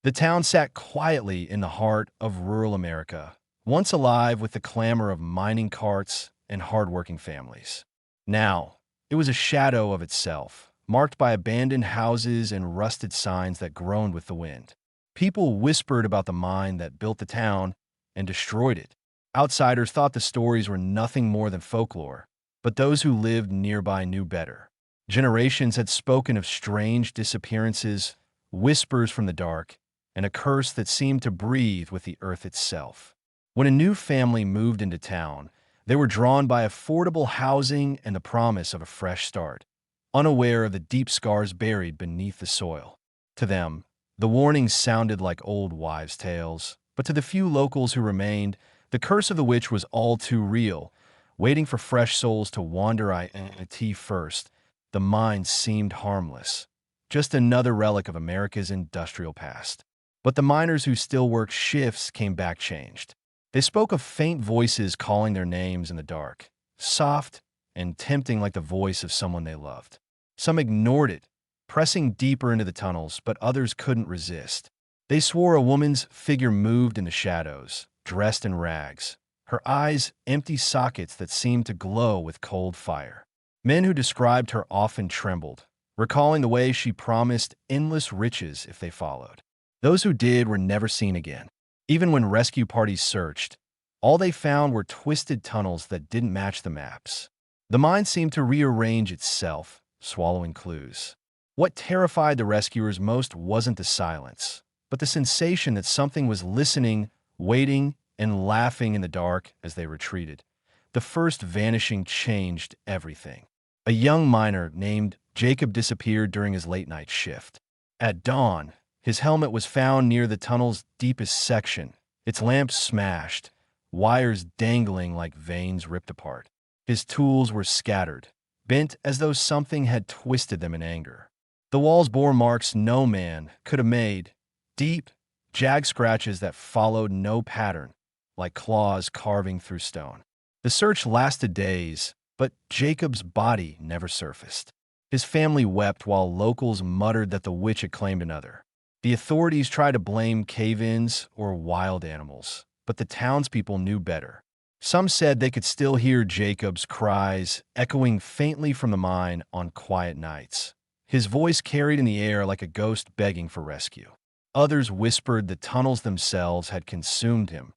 The town sat quietly in the heart of rural America, once alive with the clamor of mining carts and hardworking families. Now, it was a shadow of itself, marked by abandoned houses and rusted signs that groaned with the wind. People whispered about the mine that built the town and destroyed it. Outsiders thought the stories were nothing more than folklore, but those who lived nearby knew better. Generations had spoken of strange disappearances, whispers from the dark, and a curse that seemed to breathe with the earth itself. When a new family moved into town, they were drawn by affordable housing and the promise of a fresh start, unaware of the deep scars buried beneath the soil. To them, the warnings sounded like old wives' tales, but to the few locals who remained, the curse of the witch was all too real, waiting for fresh souls to wander it first. The mine seemed harmless, just another relic of America's industrial past. But the miners who still worked shifts came back changed. They spoke of faint voices calling their names in the dark, soft and tempting like the voice of someone they loved. Some ignored it, pressing deeper into the tunnels, but others couldn't resist. They swore a woman's figure moved in the shadows, dressed in rags, her eyes empty sockets that seemed to glow with cold fire. Men who described her often trembled, recalling the way she promised endless riches if they followed. Those who did were never seen again. Even when rescue parties searched, all they found were twisted tunnels that didn't match the maps. The mine seemed to rearrange itself, swallowing clues. What terrified the rescuers most wasn't the silence, but the sensation that something was listening, waiting, and laughing in the dark as they retreated. The first vanishing changed everything. A young miner named Jacob disappeared during his late-night shift. At dawn, his helmet was found near the tunnel's deepest section, its lamps smashed, wires dangling like veins ripped apart. His tools were scattered, bent as though something had twisted them in anger. The walls bore marks no man could have made, deep, jagged scratches that followed no pattern, like claws carving through stone. The search lasted days, but Jacob's body never surfaced. His family wept while locals muttered that the witch had claimed another. The authorities tried to blame cave-ins or wild animals, but the townspeople knew better. Some said they could still hear Jacob's cries echoing faintly from the mine on quiet nights, his voice carried in the air like a ghost begging for rescue. Others whispered the tunnels themselves had consumed him,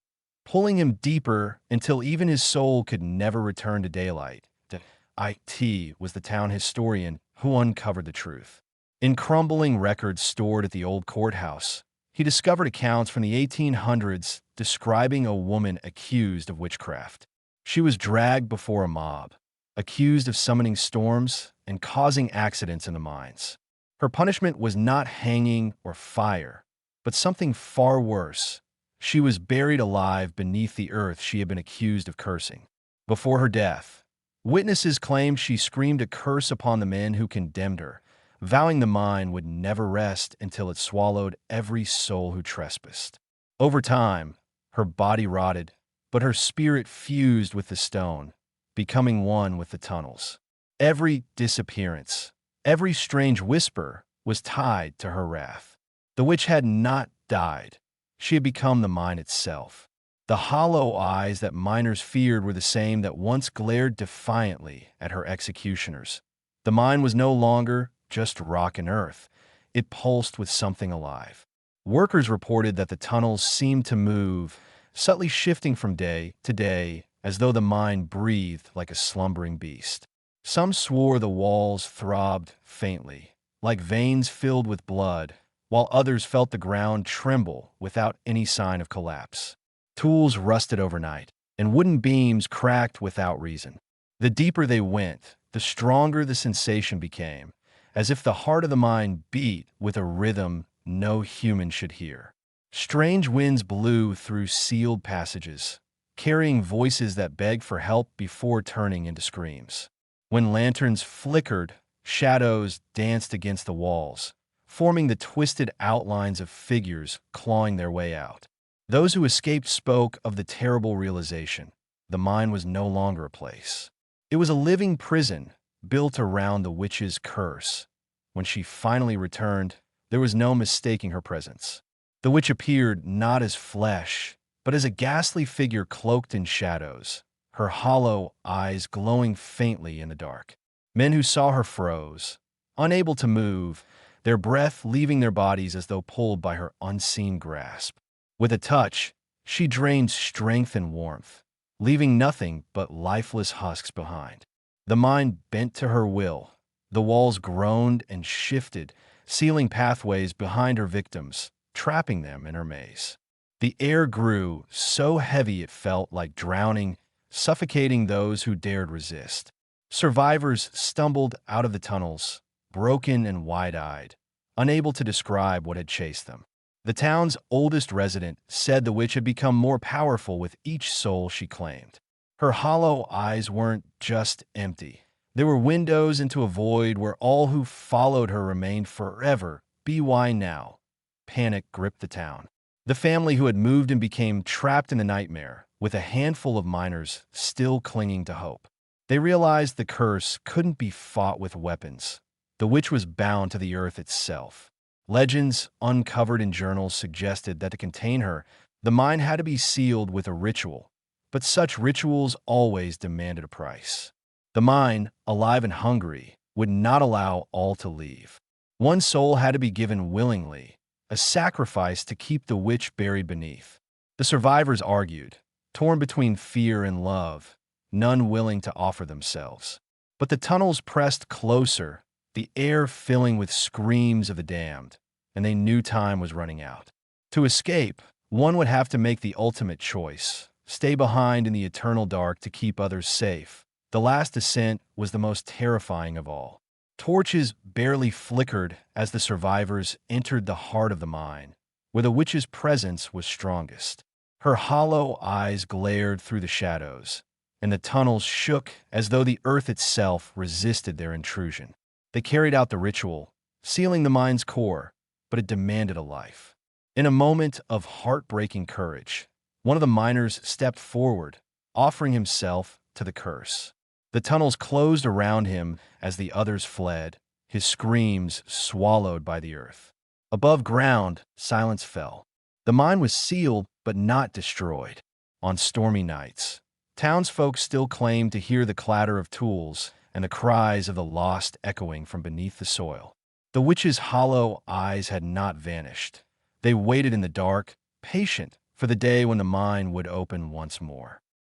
pulling him deeper until even his soul could never return to daylight. It was the town historian who uncovered the truth. In crumbling records stored at the old courthouse, he discovered accounts from the 1800s describing a woman accused of witchcraft. She was dragged before a mob, accused of summoning storms and causing accidents in the mines. Her punishment was not hanging or fire, but something far worse. She was buried alive beneath the earth she had been accused of cursing. Before her death, witnesses claimed she screamed a curse upon the men who condemned her, vowing the mine would never rest until it swallowed every soul who trespassed. Over time, her body rotted, but her spirit fused with the stone, becoming one with the tunnels. Every disappearance, every strange whisper was tied to her wrath. The witch had not died. She had become the mine itself. The hollow eyes that miners feared were the same that once glared defiantly at her executioners. The mine was no longer just rock and earth. It pulsed with something alive. Workers reported that the tunnels seemed to move, subtly shifting from day to day, as though the mine breathed like a slumbering beast. Some swore the walls throbbed faintly, like veins filled with blood, while others felt the ground tremble without any sign of collapse. Tools rusted overnight, and wooden beams cracked without reason. The deeper they went, the stronger the sensation became, as if the heart of the mine beat with a rhythm no human should hear. Strange winds blew through sealed passages, carrying voices that begged for help before turning into screams. When lanterns flickered, shadows danced against the walls, forming the twisted outlines of figures clawing their way out. Those who escaped spoke of the terrible realization: the mine was no longer a place. It was a living prison built around the witch's curse. When she finally returned, there was no mistaking her presence. The witch appeared not as flesh, but as a ghastly figure cloaked in shadows, her hollow eyes glowing faintly in the dark. Men who saw her froze, unable to move, their breath leaving their bodies as though pulled by her unseen grasp. With a touch, she drained strength and warmth, leaving nothing but lifeless husks behind. The mind bent to her will. The walls groaned and shifted, sealing pathways behind her victims, trapping them in her maze. The air grew so heavy it felt like drowning, suffocating those who dared resist. Survivors stumbled out of the tunnels, broken and wide-eyed, unable to describe what had chased them. The town's oldest resident said the witch had become more powerful with each soul she claimed. Her hollow eyes weren't just empty. There were windows into a void where all who followed her remained forever. Why now? Panic gripped the town. The family who had moved and became trapped in the nightmare, with a handful of miners still clinging to hope. They realized the curse couldn't be fought with weapons. The witch was bound to the earth itself. Legends uncovered in journals suggested that to contain her, the mine had to be sealed with a ritual, but such rituals always demanded a price. The mine, alive and hungry, would not allow all to leave. One soul had to be given willingly, a sacrifice to keep the witch buried beneath. The survivors argued, torn between fear and love, none willing to offer themselves. But the tunnels pressed closer, the air filling with screams of the damned, and they knew time was running out. To escape, one would have to make the ultimate choice, stay behind in the eternal dark to keep others safe. The last descent was the most terrifying of all. Torches barely flickered as the survivors entered the heart of the mine, where the witch's presence was strongest. Her hollow eyes glared through the shadows, and the tunnels shook as though the earth itself resisted their intrusion. They carried out the ritual, sealing the mine's core, but it demanded a life. In a moment of heartbreaking courage, one of the miners stepped forward, offering himself to the curse. The tunnels closed around him as the others fled, his screams swallowed by the earth. Above ground, silence fell. The mine was sealed but not destroyed. On stormy nights, townsfolk still claimed to hear the clatter of tools and the cries of the lost echoing from beneath the soil. The witch's hollow eyes had not vanished. They waited in the dark, patient for the day when the mine would open once more.